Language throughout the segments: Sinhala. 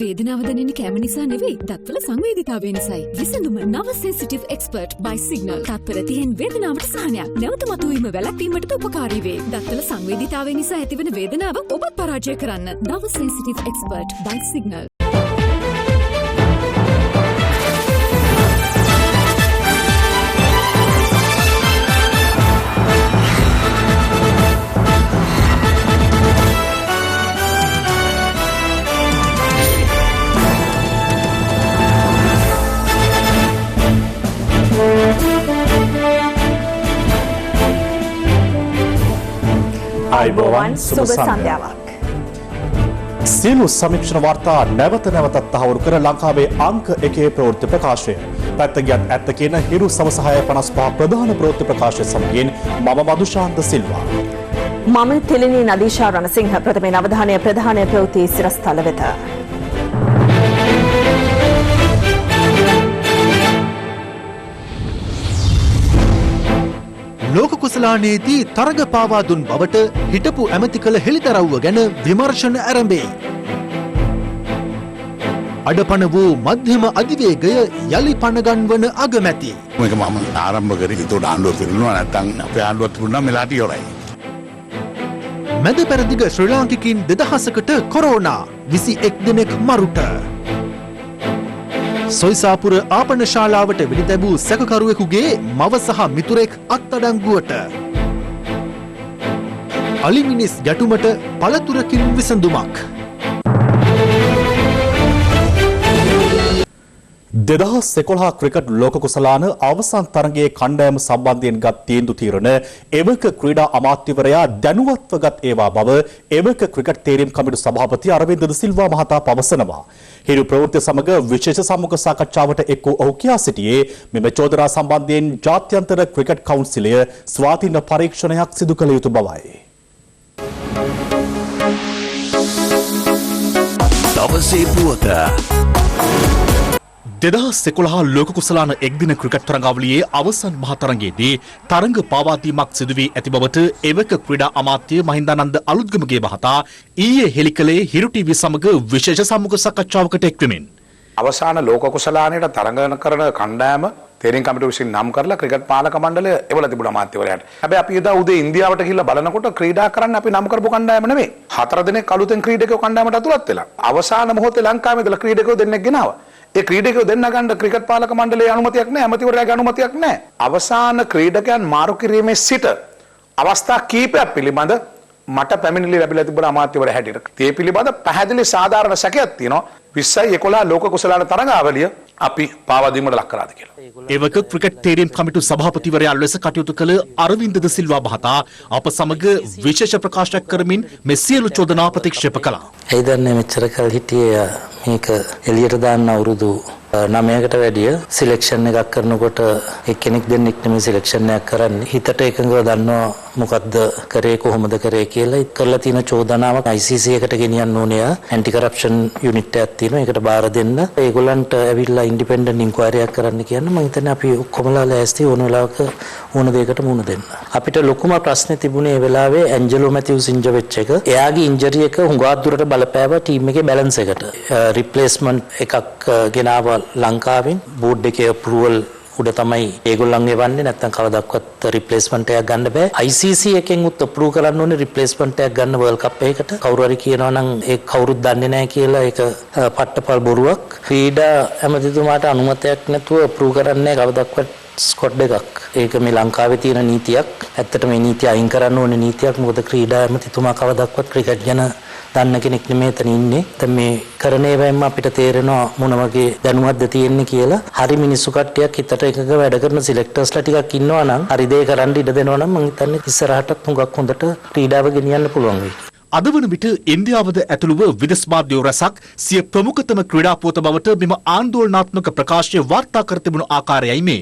වේදනාව දැනෙන්නේ කැම නිසා නෙවෙයි, දත්වල සංවේදීතාවය නිසායි. විසඳුම නව සෙන්සිටිව් එක්ස්පර්ට් by සිග්නල්. තත්පර 30න් වේදනාවට සහනයක්. නැවත මතුවීම වැළැක්වීමට උපකාරී වේ. දත්වල සංවේදීතාවය නිසා ඇතිවන වේදනාව ඔබත් පරාජය කරන්න. නව සෙන්සිටිව් එක්ස්පර්ට් by සිග්නල්. අයිබෝවන් සුබ සන්ධ්‍යාවක්. සියලු සමීක්ෂණ වාර්තා නැවත නැවතත් තහවුරු කර ලංකාවේ අංක 1 ප්‍රවෘත්ති ප්‍රකාශය. පැත්තකියත් ඇත්ත කියන හිරු සවස 6:55 ප්‍රධාන ප්‍රවෘත්ති ප්‍රකාශය සමගින් මම මදුශාන්ත සිල්වා. මම තෙලිනී නදීෂා රණසිංහ. ප්‍රථමයෙන් අවධානය ප්‍රධාන ප්‍රවෘත්ති සිරස්තල වෙත. ලෝක කුසලානයේදී තරග පාවා දුන් බවට හිටපු ඇමති කළ හෙළිදරව්ව ගැන විමර්ශන ආරම්භේ. අඩපණ වූ මධ්‍යම අධිවේගය යලි පනගන්වන අගමැති. මේක මම ආරම්භ කරේ ඒතකොට ආණ්ඩුව පිරුණා නැත්නම් අපේ ආණ්ඩුවත් පිරුණා මෙලාට ඉවරයි. මැද පෙරදිග ශ්‍රී ලාංකිකයින් 2000කට කොරෝනා 21 දෙනෙක් මරුට. සොයිසාපුර ආපන ශාලාවට වෙඩි තැබූ සැකකරුවෙකුගේ මව සහ මිතුරෙක් අත්අඩංගුවට. අලිමිනිස් ගැටුමට පළතුරකින් විසඳුමක්. 2011 ක්‍රිකට් ලෝක කුසලාන අවසන් තරගයේ කණ්ඩායම සම්බන්ධයෙන් ගත් තීන්දුව తీරන එවක ක්‍රීඩා අමාත්‍යවරයා දැනුවත්ව ගත් ඒවා බව එවක ක්‍රිකට් තේරීම් කමිටු සභාපති අරවින්ද ද සිල්වා මහතා පවසනවා. හිරු ප්‍රවෘත්ති සමග විශේෂ සම්මුඛ සාකච්ඡාවට එක් වූ ඔහු කියා සිටියේ මෙම චෝදනා සම්බන්ධයෙන් ජාත්‍යන්තර ක්‍රිකට් කවුන්සිලය ස්වාධීන පරීක්ෂණයක් සිදු කළ යුතු බවයි. දවසේ පුවත 2011 ලෝක කුසලාන එක්දින ක්‍රිකට් තරඟාවලියේ අවසන් මහ තරඟයේදී තරඟ පාවාදීමක් සිදු වී ඇති බවට එවක ක්‍රීඩා අමාත්‍ය මහින්දානන්ද අලුත්ගමගේ මහතා ඊයේ හෙළි කළේ හිරු ටීවී සමග විශේෂ සම්මුඛ සාකච්ඡාවකට එක්වෙමින්. අවසාන ලෝක කුසලානයට තරඟ කරන කණ්ඩායම තේරීම් කමිටුව විසින් නම් කරලා ක්‍රිකට් පාලක මණ්ඩලය එවලා තිබුණා අමාත්‍යවරයාට. හැබැයි අපි එදා උදේ ඉන්දියාවට ගිහිල්ලා බලනකොට ක්‍රීඩා කරන්න අපි නම් කරපු කණ්ඩායම නෙමෙයි. 4 දෙනෙක් අලුතෙන් ක්‍රීඩකයෝ කණ්ඩායමට ඇතුළත් වෙලා. අවසාන මොහොතේ ලංකාවේ ඉඳලා ක්‍රීඩකයෝ දෙන්නෙක් ගෙනාවා. ඒ ක්‍රීඩකයෝ දෙන්න ගන්න ක්‍රිකට් පාලක මණ්ඩලයේ අනුමැතියක් නැහැ, ඇමතිවරයාගේ අනුමැතියක් නැහැ. අවසාන ක්‍රීඩකයන් මාරු කිරීමේ සිට අවස්ථා කීපයක් පිළිබඳ මට පැමිණිලි ලැබිලා තිබුණා අමාත්‍යවරයා හැටියට. ඒ පිළිබඳ පැහැදිලි සාධාරණ සැකයක් තියෙනවා. 2011 ලෝක කුසලාන තරඟාවලිය අපි පාවා දීමට ලක් කරාද කියලා. එවක ක්‍රිකට් තේරීම් කමිටු සභාපතිවරයා ලෙස කටයුතු කළ අරවින්ද ද සිල්වා මහතා අප සමග විශේෂ ප්‍රකාශයක් කරමින් මේ සියලු චෝදනා ප්‍රතික්ෂේප කළා. ඒ දන්නේ මෙච්චර කල් හිටියේ මේක එළියට දාන්න අවුරුදු 9කට වැඩිය සිලෙක්ෂන් එකක් කරනකොට එක්කෙනෙක් දෙන්නෙක් නෙමෙයි සිලෙක්ෂන් එකක් කරන්නේ. හිතට එකඟව දන්නවා මොකද්ද කරේ කොහොමද කරේ කියලා. කරලා තියෙන චෝදනාවක් ICC එකට ගෙනියන්න ඕනේ. ඇන්ටි කරප්ෂන් යුනිට් එකක් තියෙනවා. ඒකට බාර දෙන්න. ඒගොල්ලන්ට ඇවිල්ලා ඉන්ඩිපෙන්ඩන්ට් ඉන්ක්වයරි එකක් කරන්න කියන්නේ මම හිතන්නේ අපි ඔක්කොමලා ලෑස්ති ඕන වෙලාවක ඕන දෙයකට මුහුණ දෙන්න. අපිට ලොකුම ප්‍රශ්නේ තිබුණේ ඒ වෙලාවේ ඇන්ජලෝ මැතිව්ස් ඉන්ජර් වෙච්ච එක. එයාගේ ඉන්ජරි එක හුඟා දුරට බලපෑවා ටීම් එකේ බැලන්ස් එකට. රිප්ලේස්මන්ට් එකක් ගෙනාවා ලංකාවෙන්. බෝඩ් එකේ අප්‍රූවල් උඩ තමයි ඒගොල්ලන්ගේ වන්නේ. නැත්නම් කවදාවත් රිප්ලේස්මන්ට් එකක් ගන්න බෑ. ICC එකෙන් උත් අප්‍රූව් කරන්න ඕනේ රිප්ලේස්මන්ට් එකක් ගන්න වර්ල්ඩ් කප් එකකට. කවුරු හරි කියනවා නම් ඒක කවුරුත් දන්නේ නැහැ කියලා ඒක පට්ටපල් බොරුවක්. ක්‍රීඩා ඇමතිතුමාට අනුමැතියක් නැතුව අප්‍රූව් කරන්නේ කවදාවත් ස්කොඩ් එකක්. ඒක මේ ලංකාවේ තියෙන නීතියක්. ඇත්තට මේ නීතිය අයින් කරන්න ඕනේ නීතියක්. මොකද ක්‍රීඩා ඇමතිතුමා කවදාවත් ක්‍රිකට් ගැන දන්න කෙනෙක් නෙමෙයි එතන ඉන්නේ. දැන් මේ කරන ඒවායින්ම අපිට තේරෙනවා මොන වගේ දැනුවත්ද තියෙන්නේ කියලා. හරි මිනිස්සු කට්ටියක් හිතට එකක වැඩ කරන සිලෙක්ටර්ස්ලා ටිකක් ඉන්නවා නම් හරි දේ කරන්න ඉඩ දෙනවා නම් මම හිතන්නේ ඉස්සරහටත් හුඟක් හොඳට ක්‍රීඩාව ගෙනියන්න පුළුවන් වෙයි. අද වන විට ඉන්දියාවද ඇතුළුව විදෙස් මාධ්‍යෝ රැසක් සිය ප්‍රමුඛතම ක්‍රීඩා පුවත බවට මෙම ආන්දෝලනාත්මක ප්‍රකාශය වාර්තා කර තිබුණු ආකාරයයි මේ.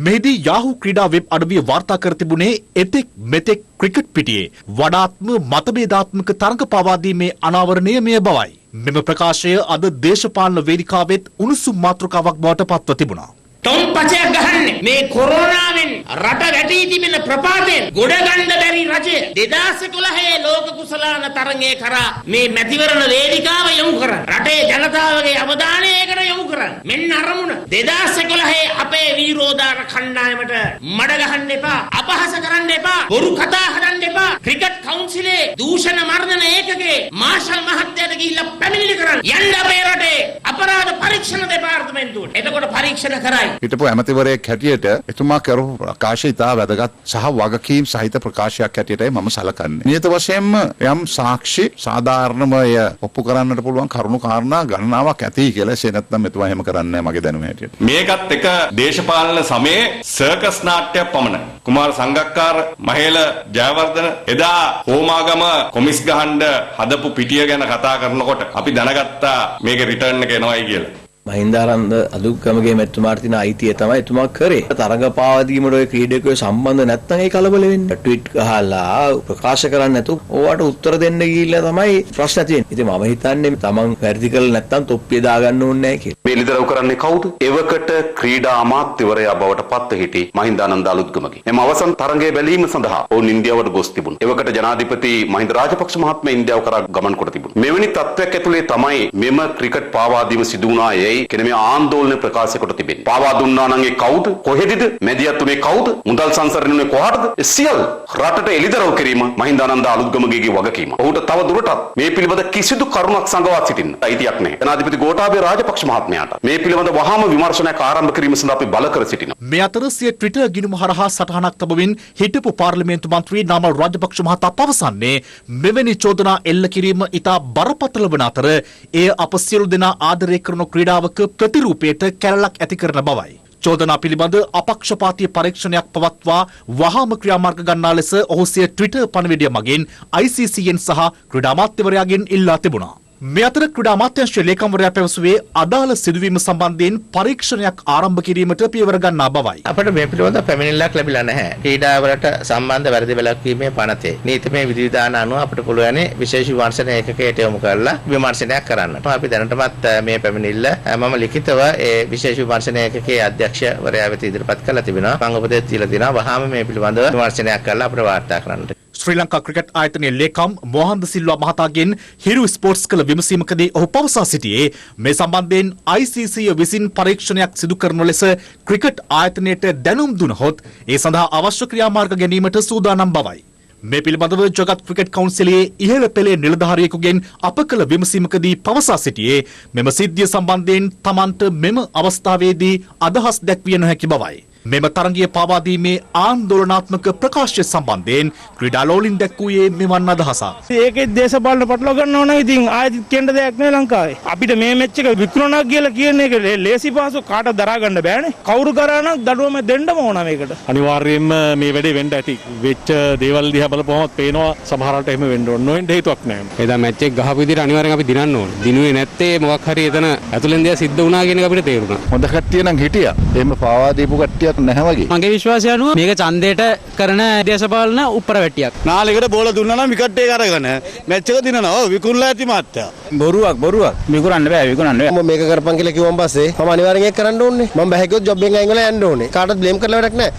මෙහිදී යාහු ක්‍රීඩා වෙබ් අඩවිය වාර්තා කර තිබුණේ එතෙක් මෙතෙක් ක්‍රිකට් පිටියේ වඩාත්ම මතභේදාත්මක තරඟ පවා දීමේ අනාවරණය මෙය බවයි. මෙම ප්‍රකාශය අද දේශපාලන වේදිකාවෙත් උණුසුම් මාතෘකාවක් බවට පත්ව තිබුණා. තොන් පචයක් ගහන්නේ මේ කොරෝනාවෙන් රට වැටී තිබෙන ප්‍රපාතයෙන් ගොඩ ගන්න බැරි රජය 2011 ලෝක කුසලාන තරඟය කරා මේ මැතිවරණ වේදිකාව යොමු කරා රටේ ජනතාවගේ අවධානය ඒකට යොමු කරා මෙන්න අරමුණ 2011 අපේ විරෝධාර කණ්ඩායමට මඩ ගහන්න එපා අපහාස කරන්න එපා බොරු කතා හදන්න එපා ක්‍රිකට් කවුන්සිලේ දූෂණ මර්ධන ඒකකේ මාෂල් මහත්තයාට ගිහිල්ලා පැමිණිලි කරන්න යන්න අපේ රටේ අපරාධ පරීක්ෂණ දෙපාර්තමේන්තුවට එතකොට පරීක්ෂණ කරයි හිටපු ඇමතිවරයෙක් හැටියට එතුමා කරපු ප්‍රකාශය ඉතා වැදගත් සහ වගකීම් සහිත ප්‍රකාශයක් හැටියටයි මම සලකන්නේ. නියත වශයෙන්ම යම් සාක්ෂි සාධාරණමය ඔප්පු කරන්නට පුළුවන් කරුණු කාරණා ගණනාවක් ඇති කියලා එසේ නැත්නම් එතුමා එහෙම කරන්නේ නැහැ මගේ දැනුම හැටියට. මේකත් එක දේශපාලන සමයේ සර්කස් නාට්‍යයක් පමණයි. කුමාර සංගක්කාර මහේල ජයවර්ධන එදා හෝමාගම කොමිස් ගහන්න හදපු පිටිය ගැන කතා කරනකොට අපි දැනගත්තා මේකේ රිටර්න් එක එනවයි කියලා. මහින්දානන්ද අලුත්ගමගේ මෙතුමාට තියෙන අයිතිය තමයි එතුමා කරේ. තරඟ පාවදීමට ඔය ක්‍රීඩකයෝ සම්බන්ධ නැත්නම් ඒ කලබල වෙන්නේ. ට්වීට් ගහලා ප්‍රකාශ කරන්නේ නැතුව ඕවට උත්තර දෙන්න ගිහිල්ලා තමයි ප්‍රශ්න තියෙන්නේ. ඉතින් මම හිතන්නේ තමන් වැඩි කළ නැත්නම් තොප්පිය දාගන්න ඕනේ නැහැ කියලා. මේ ලිදරව් කරන්නේ කවුද? එවකට ක්‍රීඩා අමාත්‍යවරයා බවට පත් හිටි මහින්දානන්ද අලුත්ගමගේ. එම අවසන් තරඟයේ බැලීම සඳහා ඔවුන් ඉන්දියාවට ගොස් තිබුණා. එවකට ජනාධිපති මහින්ද රාජපක්ෂ මහත්මයා ඉන්දියාව කරා ගමන් කොට තිබුණා. මෙවැනි තත්ත්වයක් ඇතුලේ තමයි මෙම ක්‍රිකට් පාවාදීම සිදු වුණායේ කෙන මේ ආందోලන ප්‍රකාශ කොට තිබෙනවා. පාවා දුන්නා නම් ඒ කවුද? කොහෙදද? මැදිහත්ුනේ කවුද? මුදල් සංසරණුනේ කොහටද? සියල් රටට එලිදරව් කිරීම මහින්දානන්ද අලුත්ගමගේගේ වගකීම. ඔහුට තව දුරටත් මේ පිළිබඳ කිසිදු කරුණක් සංගවා සිටින්න අයිතියක් නැහැ. ජනාධිපති ගෝඨාභය රාජපක්ෂ මහත්මයාට මේ පිළිබඳ වහාම විමර්ශනයක් ආරම්භ කිරීම සඳහා අපි බල කර සිටිනවා. මේ අතර සිය ට්විටර් ගිණුම හරහා සටහනක් තබමින් හිටපු පාර්ලිමේන්තු මන්ත්‍රී නාමල් රාජපක්ෂ මහතා පවසන්නේ මෙවැනි චෝදනා එල්ල කිරීම ඉතා බරපතල වන අතර එය අප සියලු දෙනා ආදරය කරන ක්‍රීඩාවක ප්‍රතිරූපයට කැරලක් ඇති කරන බවයි. චෝදනා පිළිබඳ අපක්ෂපාතී පරීක්ෂණයක් පවත්වා වහාම ක්‍රියාමාර්ග ගන්නා ලෙස ඔහු සිය ට්විටර් පණිවිඩය මගින් ICCN සහ ක්‍රීඩා අමාත්‍යවරයාගෙන් ඉල්ලා තිබුණා. මේ අතර ක්‍රීඩා අමාත්‍යාංශයේ ලේකම්වරයා පැවසුවේ අදාළ සිදුවීම සම්බන්ධයෙන් පරීක්ෂණයක් ආරම්භ කිරීමට පියවර ගන්නා බවයි. අපිට මේ පිළිබඳව පැමිණිල්ලක් ලැබිලා නැහැ. ක්‍රීඩාවලට සම්බන්ධ වැරදි වැළැක්වීමේ පනතේ නීතිමය විධිවිධාන අනුව අපිට පුළුවන් විශේෂ විමර්ශන ඒකකයට යොමු කරලා විමර්ශනයක් කරන්නට. අපි දැනටමත් මේ පැමිණිල්ල මම ලිඛිතව ඒ විශේෂ විමර්ශන ඒකකයේ අධ්‍යක්ෂවරයා වෙත ඉදිරිපත් කරලා තිබෙනවා. මම උපදෙස් දීලා තිනවා වහාම මේ පිළිබඳව විමර්ශනයක් කරලා අපිට වාර්තා කරන්නට. ශ්‍රී ලංකා ක්‍රිකට් ආයතනයේ ලේකම් මොහන්ද සිල්වා මහතාගෙන් හිරු ස්පෝර්ට්ස් කළ විමසීමකදී ඔහු පවසා සිටියේ මේ සම්බන්ධයෙන් ICC විසින් පරීක්ෂණයක් සිදු කරන ලෙස ක්‍රිකට් ආයතනයට දැනුම් දුනහොත් ඒ සඳහා අවශ්‍ය ක්‍රියාමාර්ග ගැනීමට සූදානම් බවයි. මේ පිළිබඳව ජගත් ක්‍රිකට් කවුන්සිලයේ ඉහළ පෙළේ නිලධාරියෙකුගෙන් අප කළ විමසීමකදී පවසා සිටියේ මෙම සිද්ධිය සම්බන්ධයෙන් තමන්ට මෙම අවස්ථාවේදී අදහස් දැක්විය නොහැකි බවයි. මෙම තරගය පාවාදීමේ ආන්දෝලනාත්මක ප්‍රකාශය සම්බන්ධයෙන් ක්‍රීඩා ලෝලින් දැක්වුවේ මෙවන් අදහසක්. ඒකෙත් දේශපාලන පටලවා ගන්න ඕන ඉතින් ආයෙත් කියන්න දෙයක් නෑ ලංකාවේ. අපිට මේ මැච් එක විකුණනවා කියලා කියන එක ලේසි පහසු කාට දරා ගන්න බෑනේ. කවුරු කරා නම් දඩුවම දෙන්නම ඕන මේකට. අනිවාර්යයෙන්ම මේ වැඩේ වෙන්න ඇති. වෙච්ච දේවල් දිහා බලපුවම පේනවා සමහරවිට එහෙම වෙන්න ඕන. නොවෙන්න හේතුවක් නෑ. එදා මැච් එක ගහපු විදිහට අනිවාර්යෙන් අපි දිනන්න ඕන. දිනුවේ නැත්තේ මොකක් හරි එතන ඇතුලෙන් දෙයක් සිද්ධ වුණා කියන එක අපිට තේරුණා. හොඳ කට්ටිය නම් හිටියා. එහෙම පාවා දීපු කට්ටියක් නැහැ වගේ. මගේ විශ්වාසය අනුව මේක ඡන්දයට කරන දේශපාලන උප්පර වැටියක්. නාලෙකට බෝල දුන්නා නම් විකට් එක අරගෙන මැච් එක දිනනවා. ඔව් විකුණලා ඇති මාත්‍යා. බොරුවක්. විකුණන්න බෑ. මම මේක කරපන් කියලා කිව්වන් පස්සේ මම අනිවාර්යෙන් ඒක කරන්න ඕනේ. මම බෑ කිව්වොත් ජොබ් එකෙන් අයින් වෙලා යන්න ඕනේ. කාටවත් බ්ලේම් කරලා වැඩක් නැහැ.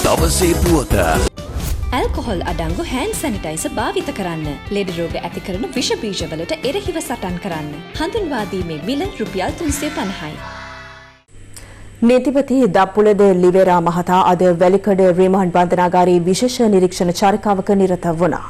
දවසේ පුවත. ඇල්කොහොල් අඩංගු හෑන්ඩ් සැනිටයිසර් භාවිත කරන්න. ලෙඩ රෝග ඇති කරන විෂ බීජවලට එරෙහිව සටන් කරන්න. හඳුන්වා දීමේ මිල රුපියල් 350යි. නීතිපති දප්පුලද ලිවෙරා මහතා අද වැලිකඩ රිමාන්ඩ් බන්ධනාගාරයේ විශේෂ නිරීක්ෂණ චාරිකාවක නිරත වුණා.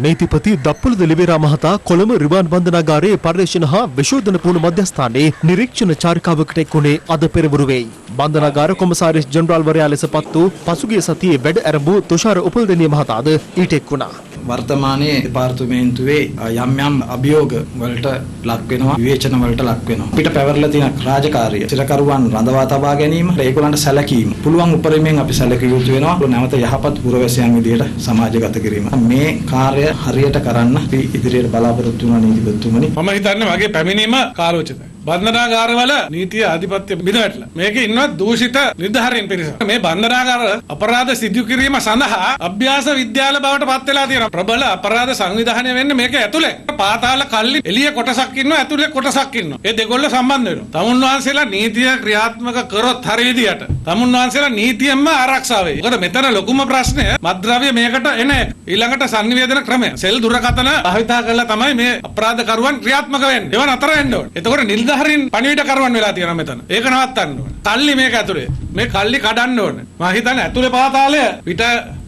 නීතිපති දප්පුලද ලිවෙරා මහතා කොළඹ රිමාන්ඩ් බන්ධනාගාරයේ පර්යේෂණ හා විශෝධන පුහුණු මධ්‍යස්ථානයේ නිරීක්ෂණ චාරිකාවකට එක්ුණේ අද පෙරවරුවේ. බන්ධනාගාර කොමසාරිස් ජෙනරාල්වරයා ලෙස පත් වූ පසුගිය සතියේ වැඩ ඇරඹූ තුෂාර උපල්දෙනිය මහතාද ඊට එක්ුණා. වර්තමානයේ දෙපාර්තමේන්තුවේ යම් අභියෝග වලට ලක් වෙනවා විවේචන වලට ලක් වෙනවා. අපිට පැවරලා තියෙන රාජකාරිය සිරකරුවන් රඳවා තබා ගැනීම ඒගොල්ලන්ට සැලකීම පුළුවන් උපරිමයෙන් අපි සැලකිය යුතු වෙනවා. නැවත යහපත් පුරවැසියන් විදියට සමාජගත කිරීම. මේ කාර්ය හරියට කරන්න අපි ඉදිරියට බලාපොරොත්තු වන නීතිපතිතුමනි. මම හිතන්නේ මගේ පැමිණීම කාලෝචිතයි. බන්ධනාගාරවල නීතිය ආධිපත්‍ය බිඳවැටලා මේකේ ඉන්නවා දූෂිත නිලධාරීන් පිරිස. මේ බන්ධනාගාර අපරාධ සිදු කිරීම සඳහා අභ්‍යාස විද්‍යාල බවට පත් වෙලා තියෙනවා. ප්‍රබල අපරාධ සංවිධානය වෙන්නේ මේක ඇතුලේ. පාතාල කල්ලි එළිය කොටසක් ඉන්නවා, ඇතුලේ කොටසක් ඉන්නවා. මේ දෙකොල්ල සම්බන්ධ වෙනවා. තමුන්වහන්සේලා නීතිය ක්‍රියාත්මක කරොත් හරි විදියට තමුන්වහන්සේලා නීතියෙන්ම ආරක්ෂා වෙයි. ඒකට මෙතන ලොකුම ප්‍රශ්නය මත්ද්‍රව්‍ය මේකට එන ඊළඟට sannivedana ක්‍රමය. සෙල් දුරකථන භාවිතා කරලා තමයි මේ අපරාධකරුවන් ක්‍රියාත්මක වෙන්නේ. ඒවා නතර වෙන්න ඕනේ. එතකොට නිලධාරීන් පණිවිඩ කරවන් වෙලා තියෙනවා මෙතන. ඒක නවත්තන්න ඕනේ. කල්ලි මේක ඇතුලේ. මේ කල්ලි කඩන්න ඕනේ. මම හිතන්නේ ඇතුලේ පාතාලය පිට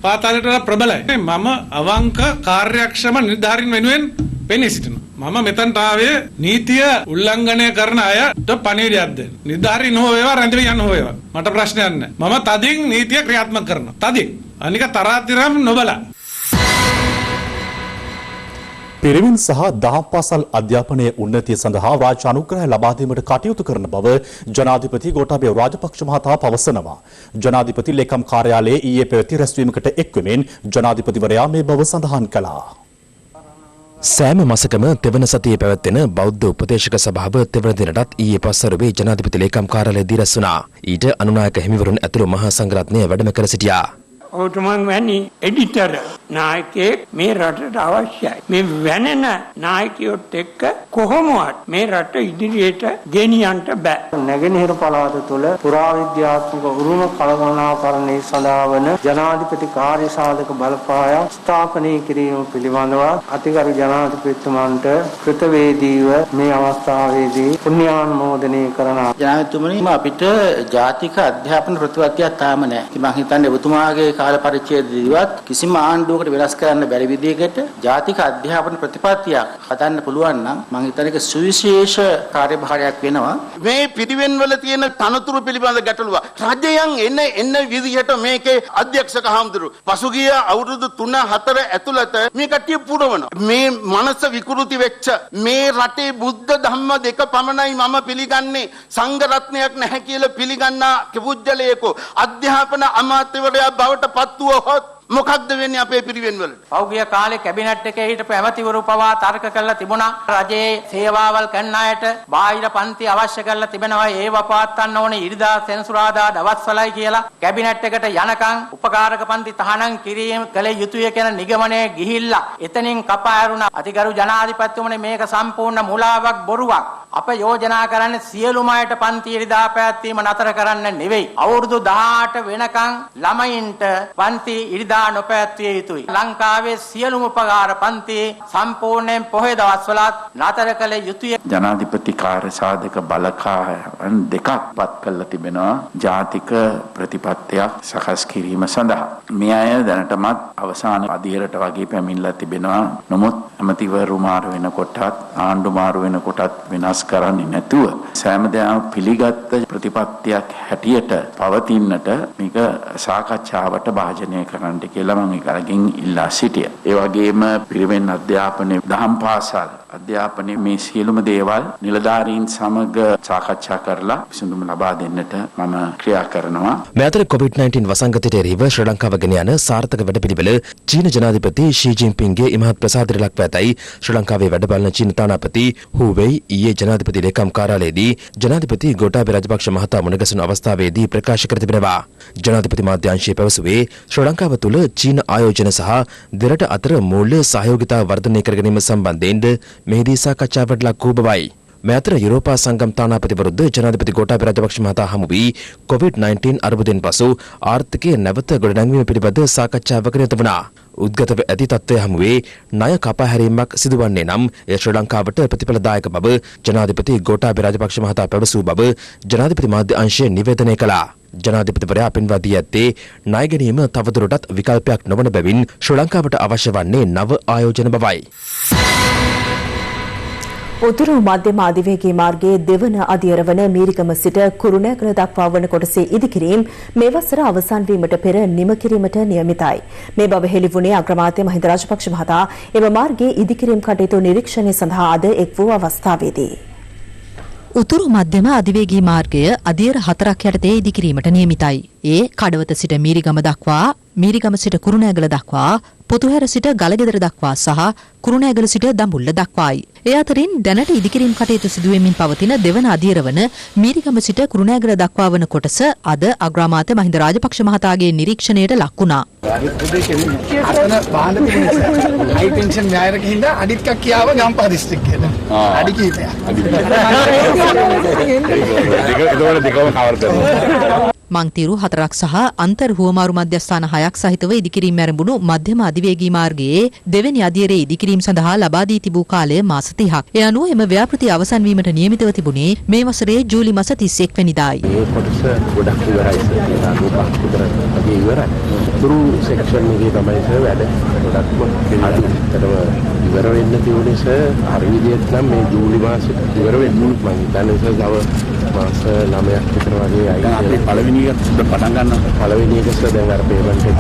පාතාලයට ප්‍රබලයි. මම අවංක කාර්යක්ෂම නිලධාරීන් වෙනුවෙන් පෙනී සිටිනවා. මම මෙතනට ආවේ නීතිය උල්ලංඝනය කරන අයට පණිවිඩයක් දෙන්න. නිලධාරීන් හෝ වේවා රැඳවියන් හෝ වේවා. මට ප්‍රශ්නයක් නැහැ. මම තදින් නීතිය ක්‍රියාත්මක කරනවා. තදින්. අනික තරාතිරම් නොබලා. පිරිමින් සහ දහම් පාසල් අධ්‍යාපනයේ උන්නතිය සඳහා රාජ්‍ය අනුග්‍රහය ලබා දීමට කටයුතු කරන බව ජනාධිපති ගෝඨාභය රාජපක්ෂ මහතා පවසනවා. ජනාධිපති ලේකම් කාර්යාලයේ ඊයේ පැවති රැස්වීමකට එක්වෙමින් ජනාධිපතිවරයා මේ බව සඳහන් කළා. සෑම මාසකම තෙවන සතියේ පැවැත්වෙන බෞද්ධ උපදේශක සභාව තෙවන දිනටත් ඊයේ පස්වරුවේ ජනාධිපති ලේකම් කාර්යාලයේ දී රැස් වුණා. ඊට අනුනායක හිමිවරුන් ඇතුළු මහා සංඝරත්නය වැඩම කර සිටියා. ඔටුමන් වැනි එඩිටර් නායකයෙක් මේ රටට අවශ්‍යයි. මේ වැනෙන නායකයොත් එක්ක කොහොමවත් මේ රට ඉදිරියට ගෙනියන්න බෑ. නැගෙනහිර පළාත තුළ පුරාවිද්‍යාත්මක උරුම කළමනාකරණය සඳහා වන ජනාධිපති කාර්ය සාධක බලපායක් ස්ථාපනය කිරීම පිළිබඳව අතිගරු ජනාධිපතිතුමන්ට කෘතවේදීව මේ අවස්ථාවේදී පුණ්‍යානුමෝදනය කරනවා. ජනාධිපතිතුමනි අපිට ජාතික අධ්‍යාපන ප්‍රතිපත්තියක් තාම නැහැ. ඉතින් මම හිතන්නේ ඔබතුමාගේ කාල පරිච්ඡේදයේදීවත් කිසිම ආණ්ඩුවකට වෙනස් කරන්න බැරි විදිහකට ජාතික අධ්‍යාපන ප්‍රතිපත්තියක් හදන්න පුළුවන් නම් මම හිතන්නේ ඒක සුවිශේෂ කාර්යභාරයක් වෙනවා. මේ පිරිවෙන්වල තියෙන තනතුරු පිළිබඳ ගැටලුව රජයන් එන්න විදිහට මේකේ අධ්‍යක්ෂක හාමුදුරු පසුගිය අවුරුදු 3-4 ඇතුළත මේ කට්ටිය පුරවනවා. මේ මනස විකෘති වෙච්ච මේ රටේ බුද්ධ ධම්ම දෙක පමණයි මම පිළිගන්නේ සංඝ රත්නයක් නැහැ කියලා පිළිගන්නා පුජ්‍යලයකෝ අධ්‍යාපන අමාත්‍යවරයා බවට පත්වුවහොත් මොකක්ද වෙන්නේ අපේ පිරිවෙන් වල? පෞගිය කාලේ කැබිනට් එකේ හිටපු ඇමතිවරු පවා තර්ක කරලා තිබුණා. රජයේ සේවාවල් කරන අයට බාහිර පන්ති අවශ්‍ය කරලා තිබෙනවා. ඒව පවත්වන්න ඕනේ ඉරිදා සෙනසුරාදා දවස්වලයි කියලා. කැබිනට් එකට යනකම් උපකාරක පන්ති තහනම් කිරීම කළ යුතුය කියන නිගමනය ගිහිල්ලා එතනින් කපා ඇරුණා. අතිගරු ජනාධිපතිතුමනි මේක සම්පූර්ණ මුලාවක් බොරුවක්. අප යෝජනා කරන්නේ සියලුම අයට පන්ති ඉරිදා පැවැත්වීම නතර කරන්න නෙවෙයි. අවුරුදු 18 වෙනකන් ළමයින්ට පන්ති ඉරිදා නොපැවැත්විය යුතුයි. ලංකාවේ සියලුම උපකාර පන්ති සම්පූර්ණයෙන් පොහොය දවස්වලත් නතර කළ යුතුය. ජනාධිපති කාර්ය සාධක බලකායන් දෙකක් පත් කළා තිබෙනවා ජාතික ප්‍රතිපත්තියක් සකස් කිරීම සඳහා. මේ අය දැනටමත් අවසාන අධීරට වගේ පැමිණලා තිබෙනවා. නමුත් ඇමතිවරු මාරු වෙනකොටත් ආණ්ඩු මාරු වෙනකොටත් වෙනස් කරන්නේ නැතුව සෑම දෙයක් පිළිගත් ප්‍රතිපත්තියක් හැටියට පවතින්නට මේක සාකච්ඡාවට භාජනය කරන්න කියලා මම ඒකකින් ඉල්ලා සිටියා. ඒ වගේම පිරිවෙන් අධ්‍යාපනයේ දහම් පාසල් අධ්‍යාපනයේ මේ සියලුම දේවල් නිලධාරීන් සමග සාකච්ඡා කරලා විසඳුම ලබා දෙන්නට මම ක්‍රියා කරනවා. මේ අතර COVID-19 වසංගතයට එරෙහිව ශ්‍රී ලංකාව ගෙන යන සාර්ථක වැඩපිළිවෙල චීන ජනාධිපති ෂී ජින්පින්ගේ ඉමහත් ප්‍රසාදයට ලක් ඇතැයි ශ්‍රී ලංකාවේ වැඩ බලන චීන තානාපති හූ වෙයි ඊයේ ජනාධිපති ලේකම් කාර්යාලයේදී ජනාධිපති ගෝඨාභය රාජපක්ෂ මහතා මුණගැසුණු අවස්ථාවේදී ප්‍රකාශ කර තිබෙනවා. ජනාධිපති මාධ්‍යාංශය පැවසුවේ ශ්‍රී ලංකාව තුළ චීන ආයෝජන සහ දෙරට අතර මූල්‍ය සහයෝගිතාව වර්ධනය කර ගැනීම සම්බන්ධයෙන් මෙහිදී සාකච්ඡාවට ලක් වූ බවයි. මේ අතර යුරෝපා සංගම් තානාපතිවරුද ජනාධිපති ගෝඨාභය රාජපක්ෂ මහතා හමු වී COVID-19 අර්බුදයෙන් පසු ආර්ථිකයේ නැවත ගොඩනැංවීම පිළිබඳ සාකච්ඡාවක නිරත වුණා. උද්ගතව ඇති තත්ත්වය හමුවේ ණය කපා හැරීමක් සිදුවන්නේ නම් එය ශ්‍රී ලංකාවට ප්‍රතිඵලදායක බව ජනාධිපති ගෝඨාභය රාජපක්ෂ මහතා පැවසූ බව ජනාධිපති මාධ්‍ය අංශය නිවේදනය කළා. ජනාධිපතිවරයා පෙන්වා දී ඇත්තේ ණය ගැනීම තවදුරටත් විකල්පයක් නොවන බැවින් ශ්‍රී ලංකාවට අවශ්‍ය වන්නේ නව ආයෝජන බවයි. උතුරු මධ්‍යම අධිවේගී මාර්ගයේ දෙවන අදියර වන මීරිගම සිට කුරුණෑගල දක්වා වන කොටසේ ඉදිකිරීම මේ වසර අවසන් වීමට පෙර නිම කිරීමට නියමිතයි. මේ බව හෙළි වුණේ අග්‍රාමාත්‍ය මහින්ද රාජපක්ෂ මහතා එම මාර්ගයේ ඉදිකිරීම කටයුතු නිරීක්ෂණය සඳහා අද එක් වූ අවස්ථාවේදී. උතුරු මධ්‍යම අධිවේගී මාර්ගය අදියර 4ක් යටතේ ඉදිකිරීමට නියමිතයි. ඒ කඩවත සිට මීරිගම දක්වා මීරිගම සිට කුරුණෑගල දක්වා, පොතුහැර සිට ගලගෙදර දක්වා සහ කුරුණෑගල සිට දඹුල්ල දක්වායි. ඒ අතරින් දැනට ඉදිකිරීම් කටයුතු සිදුවෙමින් පවතින දෙවන අදියර වන මීරිගම සිට කුරුණෑගල දක්වා වන කොටස අද අග්‍රාමාත්‍ය මහින්ද රාජපක්ෂ මහතාගේ නිරීක්ෂණයට ලක් වුණා. අතන බාහන තිබුණේ හයි ටෙන්ෂන් න්‍යායයක හින්දා අඩිත් කක්කියාව ගම්පහ දිස්ත්‍රික්කයට. අඩි කීපයක්. මංතිරු 4ක් සහ අන්තර් හුවමාරු මධ්‍යස්ථාන 6ක් සහිතව ඉදිකිරීම් ආරම්භුණු මධ්‍යම අධිවේගී මාර්ගයේ දෙවැනි අදියරේ ඉදිකිරීම් සඳහා ලබා දී තිබූ කාලය මාස 30ක්. ඒ අනුව එම ව්‍යාපෘති අවසන් වීමට නියමිතව තිබුණේ මේ වසරේ ජූලි මාස 31 වෙනිදායි. මේ කොටස ගොඩක් ඉවරයි සර්. රූපක් විතර වගේ ඉවරයි. තුරු සෙක්ෂන් එකේ තමයි සර් වැඩ ගොඩක්ම අදිටම ඉවර වෙන්න තියුනේ සර්. හරි විදිහට නම් මේ ජූලි මාසෙ ඉවර වෙන්න මම හිතන්නේ සර් තව මාස 9ක් විතර වගේ අය. දැන් අපි පළවෙනි එක පටන් ගන්නවා. පළවෙනි එක සර් දැන් අර පේමන්ට් එක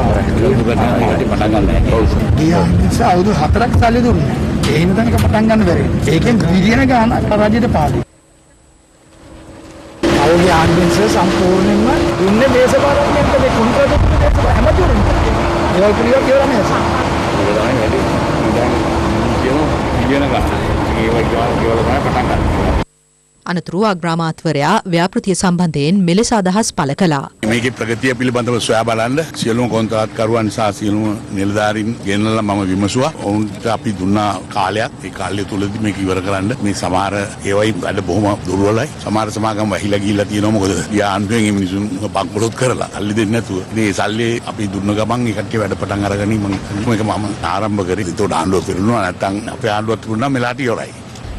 පටන් ගන්නවා. ඔව් සර්. ගියා නිසා අවුරුදු 4ක් සල්ලි දුන්නේ. ඒ හින්දා එක පටන් ගන්න බැරි. ඒකෙන් බිලියන ගාණක් රජයට පාඩු. අවුගේ ආන්දෙන්ස සම්පූර්ණයෙන්ම දුන්නේ දේශපාලනයට මේ කොන්ත්‍රාත් හැමදේම. ඒවල් පිළිවෙල කියලා නේද? ඒක තමයි වැඩි. දැන් කියනවා බිලියන ගාණක්. ඒවල් කියලා තමයි පටන් ගන්න. අනතුරු අග්‍රාමාත්‍යවරයා ව්‍යාපෘතිය සම්බන්ධයෙන් මෙලෙස අදහස් පළ කළා. මේකේ ප්‍රගතිය පිළිබඳව සොයා බලන්න සියලුම කොන්ත්‍රාත්කරුවන් සහ සියලුම නිලධාරීන් ගෙනල්ලා මම විමසුවා. ඔවුන්ට අපි දුන්නා කාලයක්. ඒ කාලය තුලදී මේක ඉවර කරන්න මේ සමහර ඒවයි වැඩ බොහොම දුර්වලයි. සමහර සමාගම් වහිලා ගිහිල්ලා තියෙනවා. මොකද යාන්ත්‍රයෙන් මේ මිනිසුන් බංකොලොත් කරලා සල්ලි දෙන්නේ නැතුව. ඉතින් ඒ සල්ලි අපි දුන්න ගමන් ඒ කට්ටිය වැඩ පටන් අරගෙන මේක මම ආරම්භ කරේ. ඒතකොට ආණ්ඩුව පිරුණා නැත්නම් අපේ ආණ්ඩුවත් පිරුණා මෙලාට ඉවරයි.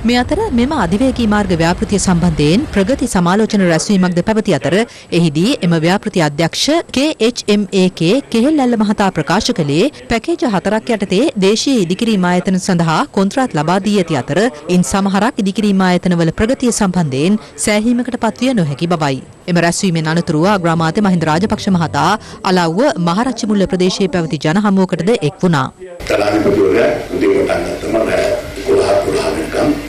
මේ අතර මෙම අධිවේගී මාර්ග ව්‍යාපෘතිය සම්බන්ධයෙන් ප්‍රගති සමාලෝචන රැස්වීමක්ද පැවති අතර එහිදී එම ව්‍යාපෘති අධ්‍යක්ෂ KHMAK කෙහෙල්ඇල්ල මහතා ප්‍රකාශ කළේ පැකේජ 4ක් යටතේ දේශීය ඉදිකිරීම් ආයතන සඳහා කොන්ත්‍රාත් ලබා දී ඇති අතර ඉන් සමහරක් ඉදිකිරීම් ආයතනවල ප්‍රගතිය සම්බන්ධයෙන් සෑහීමකට පත්විය නොහැකි බවයි. එම රැස්වීමෙන් අනතුරුව අග්‍රාමාත්‍ය මහින්ද රාජපක්ෂ මහතා අලව්ව මහරච්චිමුල්ල ප්‍රදේශයේ පැවති ජනහමුවකටද එක් වුණා.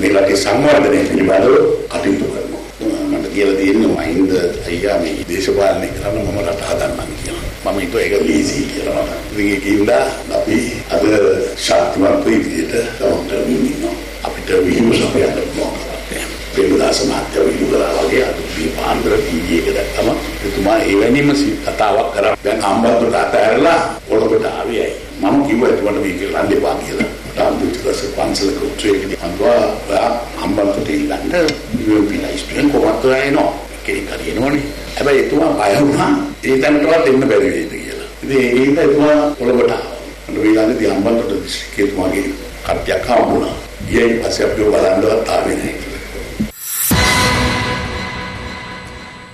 මේ රටේ සංවර්ධනය පිළිබඳව කටයුතු කරනවා. මට කියලා තියෙන්නේ මහින්ද අයියා මේ දේශපාලනය කරන්න මම රට හදන්නම් කියලා. මම හිතුවා ඒක ලීසි කියලා. ඉතින් ඒකින්ද අපි අද ශක්තිමත් විදිහට තවම ඉන්නවා. අපිට විහිළුවක් යන්න ඕන. පෙරදා සමාජය විහිළුවලා වගේ අපි පාන්දර ටීවී එක දැක්කම එතුමා එවැනිම කතාවක් කරා. දැන් අම්බත් අතහැරලා ඔලකට ආවියයි. මම කිව්වා එතුමාට මේක ලන්ඩේ පා කියලා. තාම්බුත්‍රස පන්සලක උත්සවයකදී අන්වා අම්බන්තට ඉල්ලන්න යුපිලයිස්ට්‍රෙන් කොහොමද එනවා කෙනෙක් හරියනවනේ. හැබැයි එතුමා බය වුණා ඒ තැනටවත් එන්න බැරි වෙයිද කියලා. ඉතින් ඒක එතුමා කොළඹට ආවා. ඊළඟදී අම්බන්තට දිස්ත්‍රික්කයේ එතුමාගේ කට්ටියක් ආවුණා. ඊයේ පස්සේ අපි බලන්නවත් ආවේ නැහැ.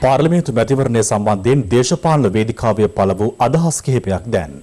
පාර්ලිමේන්තු මැතිවරණය සම්බන්ධයෙන් දේශපාලන වේදිකාවේ පළ වූ අදහස් කිහිපයක් දැන්.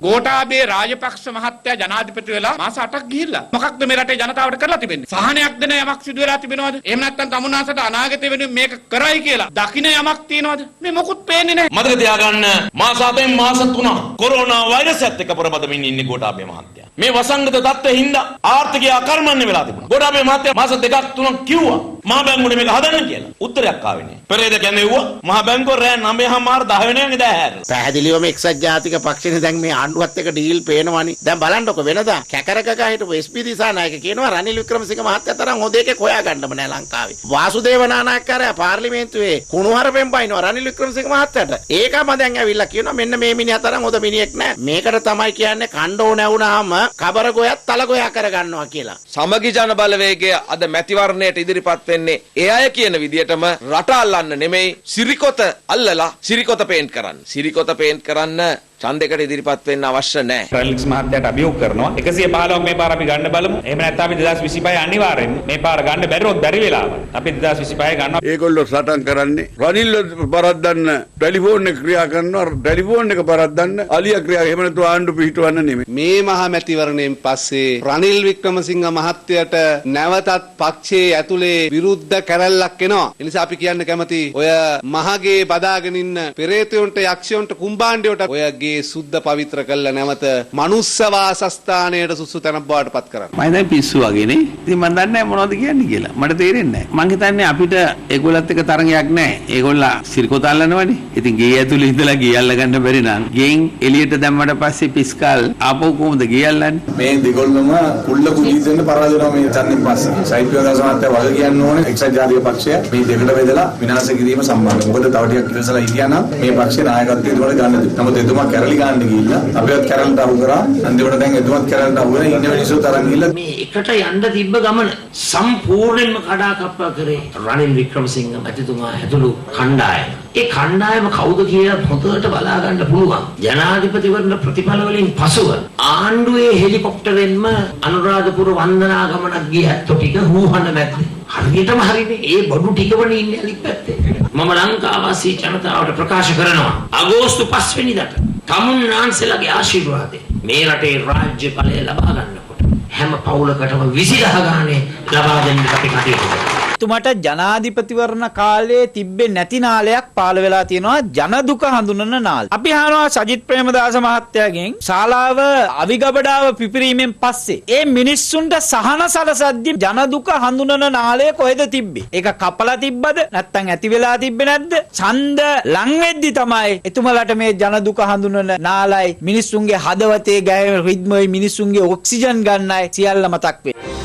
ගෝඨාභය රාජපක්ෂ මහත්තයා ජනාධිපති වෙලා මාස 8ක් ගිහිල්ලා මොකක්ද මේ රටේ ජනතාවට කරලා තිබෙන්නේ? සහනයක් දෙන යමක් සිදු වෙලා තිබෙනවද? එහෙම නැත්නම් තමුන්නාසට අනාගතය වෙනුවෙන් මේක කරයි කියලා දකින්න යමක් තියනවද? මේ මොකුත් පේන්නේ නැහැ. මතක තියාගන්න මාස 7න් මාස 3 කොරෝනා වෛරසයත් එක්ක පොරබදමින් ඉන්නේ ගෝඨාභය මහත්තයා. මේ වසංගත තත්ත්වෙ හින්දා ආර්ථිකය අකර්මණ්‍ය වෙලා තිබුණා. ගෝඨාභය මහත්තයා මාස 2ක් 3ක් කිව්වා මහා බැංකුවේ මේක හදන්න කියලා. උත්තරයක් ආවේ නැහැ. පෙරේද කියන්නේ වුණා මහා බැංකුව රෑ 9:00 10 වෙනිදාගේ දැහැර. පැහැදිලිවම එක්සත් ජාතික පක්ෂනේ දැන් මේ ආණ්ඩුවත් එක්ක ඩීල් පේනවනේ. දැන් බලන්නකො වෙනදා කැකරකක හිටපු SP දිසානායක කියනවා රනිල් වික්‍රමසිංහ මහත්තයා තරම් හොඳ එකෙක් හොයාගන්නම නෑ ලංකාවේ. වාසුදේව නානායක්කාරයා පාර්ලිමේන්තුවේ කුණුහරුපෙන් බයිනවා රනිල් වික්‍රමසිංහ මහත්තයාට. ඒකම දැන් ඇවිල්ලා කියනවා මෙන්න මේ මිනිහා තරම් හොඳ මිනිහෙක් නෑ. මේකට තමයි කියන්නේ කණ්ඩෝ නැවුනහම කබර ගෝයත් තල ගෝයා කරගන්නවා කියලා. සමගි ජන බලවේගය අද මැතිවරණයට ඉදිරිපත් වෙන්නේ ඒ අය කියන විදියටම රට අල්ලන්න නෙමෙයි සිරිකොත අල්ලලා සිරිකොත පේන්ට් කරන්න. සිරිකොත පේන්ට් කරන්න ඡන්දයකට ඉදිරිපත් වෙන්න අවශ්‍ය නැහැ. රනිල් මහත්තයාට අභියෝග කරනවා 115ක් මේ පාර අපි ගන්න බලමු. එහෙම නැත්නම් අපි 2025 අනිවාර්යෙන් මේ පාර ගන්න බැරිවොත් බැරි වෙලාව. අපි 2025 ගන්නවා. ඒගොල්ලෝ සටන් කරන්නේ රනිල් බරද්දන්න ටෙලිෆෝන් එක ක්‍රියා කරනවා ටෙලිෆෝන් එක බරද්දන්න අලිය ක්‍රියා එහෙම නැතුව ආණ්ඩු පිහිටවන්න නෙමෙයි. මේ මහා මැතිවරණයෙන් පස්සේ රනිල් වික්‍රමසිංහ මහත්තයාට නැවතත් පක්ෂයේ ඇතුලේ විරුද්ධ කැරැල්ලක් එනවා. ඒ නිසා අපි කියන්න කැමති ඔය මහගේ බදාගෙන ඉන්න පෙරේතයන්ට යක්ෂයන්ට කුම්බාණ්ඩයට ඔයගේ වගේ සුද්ධ පවිත්‍ර කළා නැවත මනුස්ස වාසස්ථානයට සුසු තැනක් බවට පත් කරන්න. මම දැන් පිස්සු වගේනේ. ඉතින් මම දන්නේ නැහැ මොනවද කියන්නේ කියලා. මට තේරෙන්නේ නැහැ. මං හිතන්නේ අපිට ඒගොල්ලත් එක්ක තරඟයක් නැහැ. ඒගොල්ලා සිරිකොත අල්ලනවනේ. ඉතින් ගේ ඇතුළේ ඉඳලා ගේ අල්ල ගන්න බැරි නම් ගෙන් එළියට දැම්මට පස්සේ පිස්කල් ආපහු කොහොමද ගේ අල්ලන්නේ? මේ දෙගොල්ලම කුල්ල කුලී දෙන්න පරාජය වෙනවා මේ ඡන්දෙන් පස්සේ. සයිප් විකාශනාත්ය වග කියන්න ඕනේ එක්සත් ජාතික පක්ෂය මේ දෙකට බෙදලා විනාශ කිරීම සම්බන්ධ. මොකද තව ටිකක් ඉවසලා හිටියා නම් මේ පක්ෂේ නායකත්වය ඒකට ගන්න දෙන්න. නමුත් එතුමා කැරලි ගන්න ගිහිල්ලා අපිවත් කැරලට අහු කරා. අන්තිමට දැන් එතුමාත් කැරලට අහු වෙලා ඉන්න මිනිස්සු තරම් ගිහිල්ලා මේ එකට යන්න තිබ්බ ගමන සම්පූර්ණයෙන්ම කඩාකප්පා කරේ රනිල් වික්‍රමසිංහ මැතිතුමා ඇතුළු කණ්ඩායම. ඒ කණ්ඩායම කවුද කියලා හොඳට බලා ගන්න පුළුවන්. ජනාධිපතිවරණ ප්‍රතිඵල වලින් පසුව ආණ්ඩුවේ හෙලිකොප්ටරෙන්ම අනුරාධපුර වන්දනා ගමනක් ගිය ඇත්තෝ ටික හුහන්න නැද්ද? හරියටම හරිනේ. ඒ බඩු ටිකවනේ ඉන්නේ අනිත් පැත්තේ. මම ලංකාවාසී ජනතාවට ප්‍රකාශ කරනවා අගෝස්තු 5 වෙනිදාට තමුන්නාන්සේලාගේ ආශිර්වාදයෙන් මේ රටේ රාජ්‍ය ඵලය ලබා ගන්නකොට හැම පවුලකටම 20000 ගානේ ලබා දෙන්න අපි කටයුතු කරනවා. තුමට ජනාධිපතිවරණ කාලයේ තිබ්බේ නැති නාලයක් පාළ වෙලා තියෙනවා ජන දුක හඳුනන නාල. අපි අහනවා සජිත් ප්‍රේමදාස මහත්තයාගෙන් ශාලාව අවිගබඩාව පිපිරීමෙන් පස්සේ ඒ මිනිස්සුන්ට සහන සලසද්දි ජන දුක හඳුනන නාලය කොහෙද තිබ්බේ? ඒක කපලා තිබ්බද? නැත්නම් ඇති වෙලා තිබ්බේ නැද්ද? ඡන්ද ලං වෙද්දි තමයි එතුමලට මේ ජන දුක හඳුනන නාලයි මිනිස්සුන්ගේ හදවතේ ගැහෙන රිද්මයි මිනිස්සුන්ගේ ඔක්සිජන් ගන්නයි සියල්ල මතක් වෙන්නේ.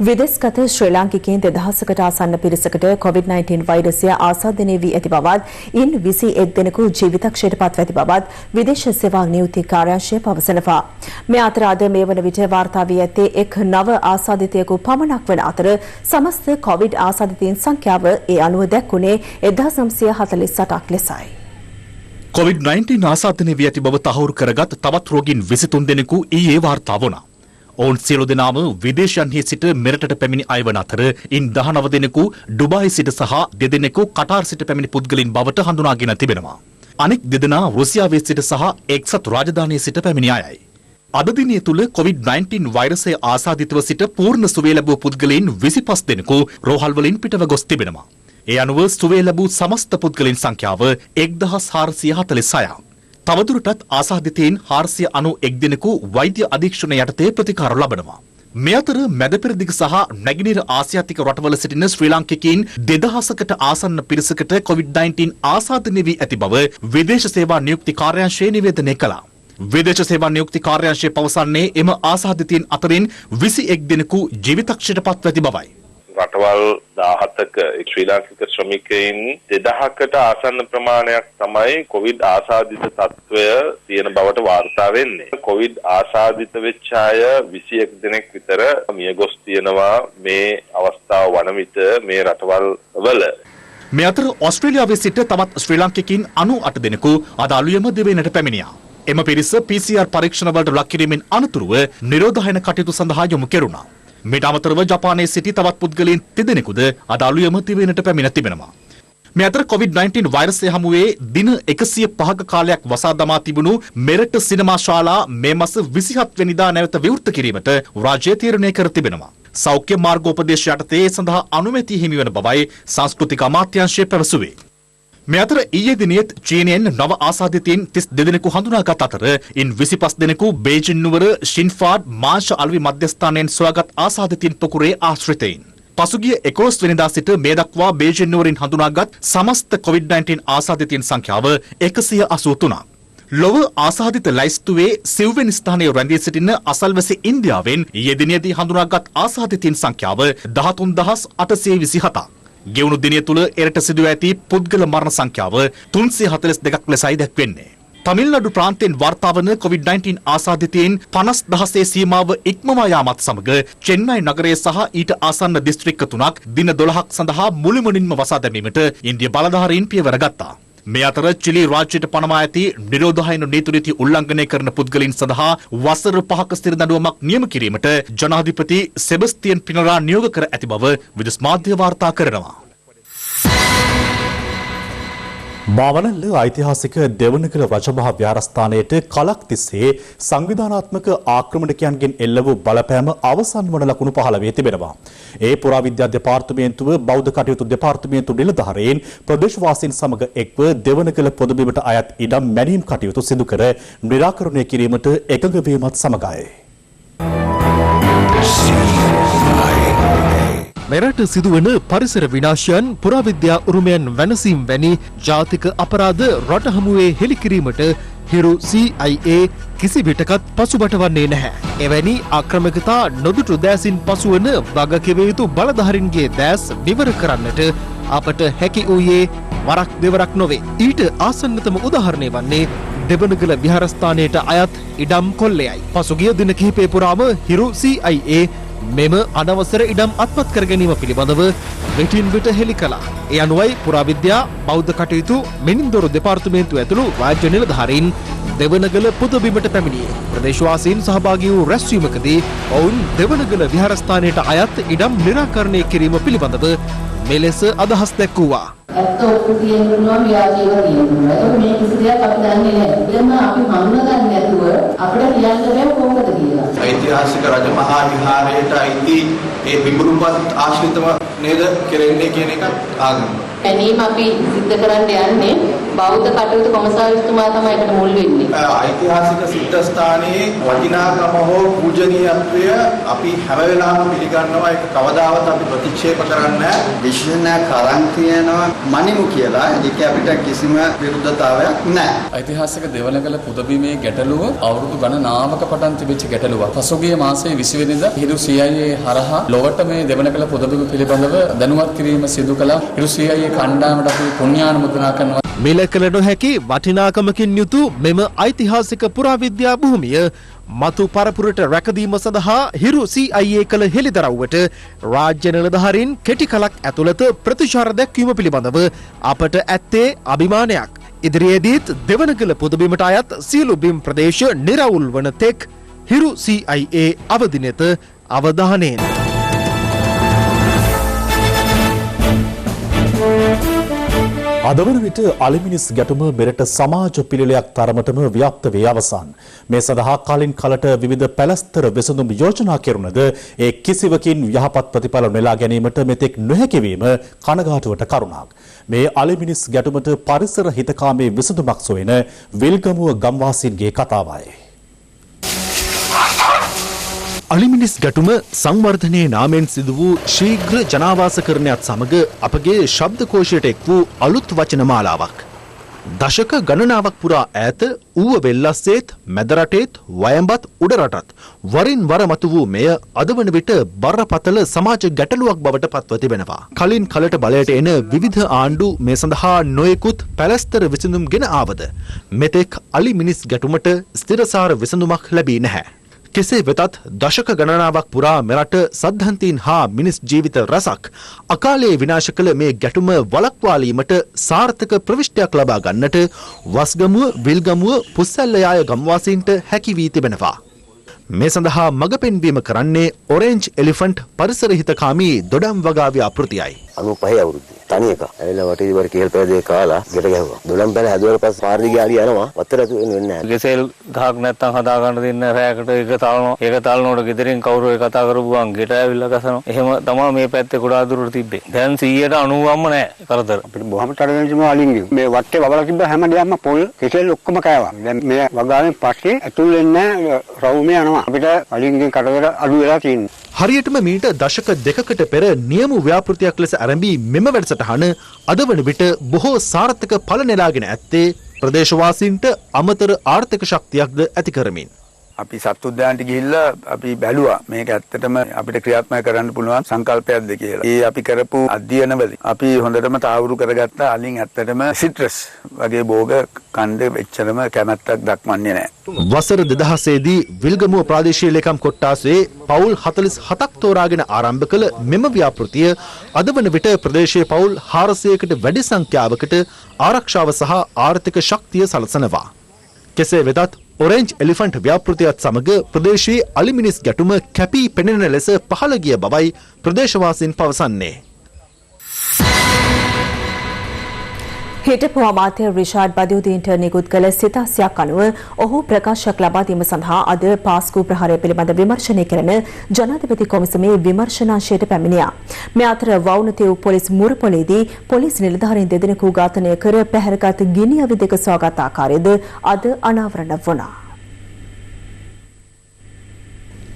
විදේශගත ශ්‍රී ලාංකිකයන් 2000කට ආසන්න පිරිසකට COVID-19 වෛරසය ආසාදනය වී ඇති බවත් ඉන් 21 දෙනෙකු ජීවිතක්ෂයට පත්ව ඇති බවත් විදේශ සේවා නියුක්ති කාර්යාංශය පවසනවා. මේ අතර අද මේ වන විට වාර්තා වී ඇත්තේ එක් නව ආසාදිතයෙකු පමණක් වන අතර සමස්ත COVID ආසාදිතයින් සංඛ්‍යාව ඒ අනුව දැක්වුණේ 1948ක් ලෙසයි. COVID-19 ආසාදනය වී ඇති බව තහවුරු කරගත් තවත් රෝගීන් 23 දෙනෙකු ඊයේ වාර්තා වුණා. ඔවුන් සියලු දෙනාම විදේශයන්හි සිට මෙරටට පැමිණි අය වන අතර ඉන් 19 දෙනෙකු ඩුබායි සිට සහ 2 දෙනෙකු කටාර් සිට පැමිණි පුද්ගලයන් බවට හඳුනාගෙන තිබෙනවා. අනෙක් 2 දෙනා රුසියාවේ සිට සහ එක්සත් රාජධානියේ සිට පැමිණි අයයි. අද දිනය තුල COVID-19 වෛරසය ආසාදිතව සිට පූර්ණ සුවය ලැබූ පුද්ගලයන් 25 දෙනෙකු රෝහල් වලින් පිටව ගොස් තිබෙනවා. ඒ අනුව සුවය ලැබූ සමස්ත පුද්ගලයන් සංඛ්‍යාව 1446යි. තවදුරටත් ආසාදිතයින් 491 දෙනෙකු වෛද්‍ය අධීක්ෂණ යටතේ ප්‍රතිකාර ලබනවා. මේ අතර මැද පෙරදිග සහ නැගෙනහිර ආසියාතික රටවල සිටින ශ්‍රී ලාංකිකයින් 2000කට ආසන්න පිරිසකට COVID-19 ආසාදනය වී ඇති බව විදේශ සේවා නියුක්ති කාර්යාංශය නිවේදනය කළා. විදේශ සේවා නියුක්ති කාර්යාංශය පවසන්නේ එම ආසාදිතයින් අතරින් 21 දෙනෙකු ජීවිතක්ෂයට පත්ව ඇති බවයි. රටවල් 17ක ශ්‍රී ලාංකික ශ්‍රමිකයින් 2000කට ආසන්න ප්‍රමාණයක් තමයි කොවිඩ් ආසාදිත තත්ත්වය තියෙන බවට වාර්තා වෙන්නේ. කොවිඩ් ආසාදිත වෙච්ච අය 21 දෙනෙක් විතර මියගොස් තියෙනවා මේ අවස්ථාව වන විට මේ රටවල් වල. මේ අතර ඕස්ට්‍රේලියාවේ සිට තවත් ශ්‍රී ලාංකිකයින් 98 දෙනෙකු අද අලුයම දෙවයිනට පැමිණියා. එම පිරිස PCR පරීක්ෂණ වලට ලක් කිරීමෙන් අනතුරුව නිරෝධායන කටයුතු සඳහා යොමු කෙරුණා. මේට අමතරව ජපානයේ සිටි තවත් පුද්ගලයන් 3 දෙනෙකුද අද අලුයම තිබෙනට පැමිණ තිබෙනවා. මේ අතර COVID-19 වෛරසය හමුවේ දින 105ක කාලයක් වසා දමා තිබුණු මෙරට සිනමා ශාලා මේ මාස 27 වෙනිදා නැවත විවෘත කිරීමට රාජ්‍ය තීරණය කර තිබෙනවා. සෞඛ්‍ය මාර්ගෝපදේශ යටතේ සඳහා අනුමැතිය හිමි වන බවයි සංස්කෘතික අමාත්‍යාංශය පැවසුවේ. මේ අතර ඊයේ දිනෙත් චීනයෙන් නව ආසාදිතයින් 32 දෙනෙකු හඳුනාගත් අතර ඉන් 25 දෙනෙකු බේජින් නුවර ෂින්ෆාඩ් මාංශ අලුවි මධ්‍යස්ථානයෙන් සොයාගත් ආසාදිතයින් පොකුරේ ආශ්‍රිතයින්. පසුගිය 11 වෙනිදා සිට මේ දක්වා බේජින් නුවරින් හඳුනාගත් සමස්ත COVID-19 ආසාදිතයින් සංඛ්‍යාව 183ක්. ලොව ආසාදිත ලයිස්තුවේ සිව්වෙනි ස්ථානයේ රැඳී සිටින අසල්වැසි ඉන්දියාවෙන් ඊයේ දිනේදී හඳුනාගත් ආසාදිතයින් සංඛ්‍යාව 13827ක්. ගෙවුණු දිනය තුළ එරට සිදුව ඇති පුද්ගල මරණ සංඛ්‍යාව 342ක් ලෙසයි දැක්වෙන්නේ. තමිල්නඩු ප්‍රාන්තයෙන් වාර්තා වන COVID-19 ආසාදිතයින් 50000 සීමාව ඉක්මවා යාමත් සමග චෙන්නයි නගරය සහ ඊට ආසන්න දිස්ත්‍රික්ක 3ක් දින 12ක් සඳහා මුළුමනින්ම වසා දැමීමට ඉන්දිය බලධාරීන් පියවර ගත්තා. මේ අතර චිලි රාජ්‍යයට පනවා ඇති නිරෝධායන නීති රීති උල්ලංඝනය කරන පුද්ගලයන් සඳහා වසර 5ක ස්ථිර දඬුවමක් නියම කිරීමට ජනාධිපති සෙබස්තියන් පිනරා නියෝග කර ඇති බව විදේශ මාධ්‍ය වාර්තා කරනවා. මාවනල්ල ඓතිහාසික දෙවනකල රජමහා විහාරස්ථානයට කලක් තිස්සේ සංවිධානාත්මක ආක්‍රමණිකයන්ගෙන් එල්ල වූ බලපෑම අවසන් වන ලකුණු පහළ වී තිබෙනවා. ඒ පුරාවිද්‍යා දෙපාර්තමේන්තුව බෞද්ධ කටයුතු දෙපාර්තමේන්තු නිලධාරීන් ප්‍රදේශවාසීන් සමග එක්ව දෙවනකල පොදුබිමට අයත් ඉඩම් මැනීම් කටයුතු සිදු කර නිරාකරණය කිරීමට එකඟ වීමත් සමගයි. මෙරට සිදුවන පරිසර විනාශයන් පුරාවිද්‍යා උරුමයන් වැනසීම් වැනි ජාතික අපරාධ රට හමුවේ හෙළිකිරීමට හිරු CIA කිසි විටකත් පසුබට වන්නේ නැහැ. එවැනි ආක්‍රමකතා නොදුටු දෑසින් පසුවන වගකිව යුතු බලධාරීන්ගේ දෑස් විවර කරන්නට අපට හැකි වූයේ වරක් දෙවරක් නොවේ. ඊට ආසන්නතම උදාහරණය වන්නේ දෙවනගල විහාරස්ථානයට අයත් ඉඩම් කොල්ලයයි. පසුගිය දින කිහිපය පුරාම හිරු CIA මෙම අනවසර ඉඩම් අත්පත් කර ගැනීම පිළිබඳව විටින් විට හෙළි කළා. ඒ අනුවයි පුරාවිද්‍යා බෞද්ධ කටයුතු මෙනින්දොරු දෙපාර්තමේන්තුව ඇතුළු රාජ්‍ය නිලධාරීන් දෙවනගල පුදබිමට පැමිණියේ. ප්‍රදේශවාසීන් සහභාගී වූ රැස්වීමකදී ඔවුන් දෙවනගල විහාරස්ථානයට අයත් ඉඩම් නිරාකරණය කිරීම පිළිබඳව මෙලෙස අදහස් දැක්වුවා. ඇත්ත ඔක්කො කියනවා ව්‍යාජීව කියනවා. ඒක මේ කිසි දෙයක් අපි දන්නේ නැහැ. එතන අපි මන්න ගන්න නැතුව අපිට කියන්න බෑ කොහොමද කියලා. ඓතිහාසික රජමහා විහාරයට අයිති ඒ පිඹුරුපත් ආශ්‍රිතව නේද කෙරෙන්නේ කියන එක ආගම. එනීම අපි සිද්ධ කරන්න යන්නේ බෞද්ධ කටයුතු කොමසාරිස්තුමා තමයි ඒකට මුල් වෙන්නේ. ඓතිහාසික සිද්ධ ස්ථානයේ වටිනාකම හෝ පූජනීයත්වය අපි හැම වෙලාවෙම පිළිගන්නවා. ඒක කවදාවත් අපි ප්‍රතික්ෂේප කරන්නේ නැහැ. විශ්වනා කරන් කියනවා මනිමු කියලා. ඒක අපිට කිසිම විරුද්ධතාවයක් නැහැ. ඓතිහාසික දෙවනගල පුදබිමේ ගැටලුව අවුරුදු ගණනාවක පටන් තිබෙච්ච ගැටලුවක්. පසුගිය මාසයේ 20 වෙනිදා හිරු CIA හරහා ලොවට මේ දෙවනගල පුදබිම පිළිබඳව දැනුවත් කිරීම සිදු කළා. හිරු CIA කණ්ඩායමට අපි පුණ්‍යානුමෝදනා කරනවා. මිල කළ නොහැකි වටිනාකමකින් යුතු මෙම ඓතිහාසික පුරාවිද්‍යා භූමිය මතු පරපුරට රැකදීම සඳහා හිරු CIA කළ හෙළිදරව්වට රාජ්‍ය නිලධාරීන් කෙටි කලක් ඇතුළත ප්‍රතිචාර දැක්වීම පිළිබඳව අපට ඇත්තේ අභිමානයක්. ඉදිරියේදීත් දෙවනගල පුදබිමට අයත් සියලු බිම් ප්‍රදේශ නිරවුල් වන තෙක් හිරු CIA අවදිනෙත අවධානයෙන්. අද වන විට අලිමිනිස් ගැටුම මෙරට සමාජ පිළිලයක් තරමටම ව්‍යාප්ත වේ අවසන්. මේ සඳහා කලින් කලට විවිධ පැලස්තර විසඳුම් යෝජනා කෙරුණද ඒ කිසිවකින් යහපත් ප්‍රතිඵල නෙලා ගැනීමට මෙතෙක් නොහැකි වීම කනගාටුවට කරුණක්. මේ අලිමිනිස් ගැටුමට පරිසර හිතකාමී විසඳුමක් සොයන විල්ගමුව ගම්වාසීන්ගේ කතාවයි. අලිමිනිස් ගැටුම සංවර්ධනයේ නාමයෙන් සිදු වූ ශීඝ්‍ර ජනාවාසකරණයත් සමග අපගේ ශබ්දකෝෂයට එක් වූ අලුත් වචන මාලාවක්. දශක ගණනාවක් පුරා ඈත ඌව වෙල්ලස්සේත් මැදරටේත් වයඹත් උඩරටත් වරින් වර මතු වූ මෙය අද වන විට බරපතල සමාජ ගැටලුවක් බවට පත්ව තිබෙනවා. කලින් කලට බලයට එන විවිධ ආණ්ඩු මේ සඳහා නොයෙකුත් පැලස්තර විසඳුම් ගෙන ආවද මෙතෙක් අලිමිනිස් ගැටුමට ස්ථිරසාර විසඳුමක් ලැබී නැහැ. කෙසේ වෙතත් දශක ගණනාවක් පුරා මෙරට සද්ධන්තීන් හා මිනිස් ජීවිත රැසක් අකාලයේ විනාශ කළ මේ ගැටුම වළක්වාලීමට සාර්ථක ප්‍රවිෂ්ටයක් ලබා ගන්නට වස්ගමුව, විල්ගමුව, පුස්සැල්ලයාය ගම්වාසීන්ට හැකි වී තිබෙනවා. මේ සඳහා මඟ පෙන්වීම කරන්නේ ඔරෙන්ජ් එලිෆන්ට් පරිසර හිතකාමී දොඩම් වගාවේ අපෘතියයි. 95 අවුරුද්දේ තනි එක. ඇවිල්ලා වටේ ඉවර කේල් පැදේ කාලා ගෙට ගැහුවා. දොඩම් පැල හැදුවට පස්සේ පාරේ ගියාලි යනවා. වත්තර වෙන්නේ නැහැ. ගෙසෙල් ගහක් නැත්තම් හදා ගන්න දෙන්න රැයකට එක තාලනවා. ඒක තාලනකොට ගෙදරින් කවුරු ඒ කතා කරපුවාන් ගෙට ඇවිල්ලා ගසනවා. එහෙම තමයි මේ පැත්තේ කුඩා දුරට තිබ්බේ. දැන් 190ක්ම නැහැ කරදර. අපිට බොහොම තරගෙනම අලින්ගේ. මේ වටේ වවලා තිබ්බ හැමදේම පොල් කෙසෙල් ඔක්කොම කෑවා. දැන් මේ වගාවෙන් පස්සේ ඇතුල් වෙන්නේ රවුමේ යනවා. අපිට අලින්ගේ කරදර අඩු වෙලා තියෙනවා. හරියටම මීට දශක දෙකකට පෙර නියම ව්‍යාපෘතියක් ලෙස ආරම්භී මෙම වැඩසටහන අද වන විට බොහෝ සාර්ථක ඵල නෙලාගෙන ඇත්තේ ප්‍රදේශවාසීන්ට අමතර ආර්ථික ශක්තියක්ද ඇති කරමින්. අපි සත්තුද්‍යානට ගිහිල්ලා අපි බැලුවා මේක ඇත්තටම අපිට ක්‍රියාත්මක කරන්න පුළුවන් සංකල්පයක්ද කියලා. ඒ අපි කරපු අධ්‍යයනවලදී අපි හොඳටම තාවුරු කරගත්ත අලින් ඇත්තටම සිට්‍රස් වගේ භෝග කණ්ඩ වෙච්චරම කැමැත්තක් දක්වන්නේ නැහැ. වසර 2000 දී විල්ගමුව ප්‍රාදේශීය ලේකම් කොට්ටාසේ පවුල් 47ක් තෝරාගෙන ආරම්භ කළ මෙම ව්‍යාපෘතිය අද වන විට ප්‍රදේශීය පවුල් 400කට වැඩි සංඛ්‍යාවකට ආරක්ෂාව සහ ආර්ථික ශක්තිය සලසනවා. කෙසේ වෙතත් ඔරෙන්ජ් එලිෆන්ට් ව්‍යාපෘතියත් සමග ප්‍රදේශයේ අලිමිනිස් ගැටුම කැපී පෙනෙන ලෙස පහළ ගිය බවයි ප්‍රදේශවාසීන් පවසන්නේ. හිටපු අමාත්‍ය රිෂාඩ් බදියුදීන්ට නිකුත් කළ සිතාසියක් අනුව ඔහු ප්‍රකාශයක් ලබා දීම සඳහා අද පාස්කු ප්‍රහාරය පිළිබඳ විමර්ශනය කරන ජනාධිපති කොමිසමේ විමර්ශනාංශයට පැමිණියා. මේ අතර වවුනතිව් පොලිස් මුරපොලේදී පොලිස් නිලධාරීන් දෙදෙනෙකු ඝාතනය කර පැහැරගත් ගිනි අවි දෙක සොයාගත් ආකාරයද අද අනාවරණ වුණා.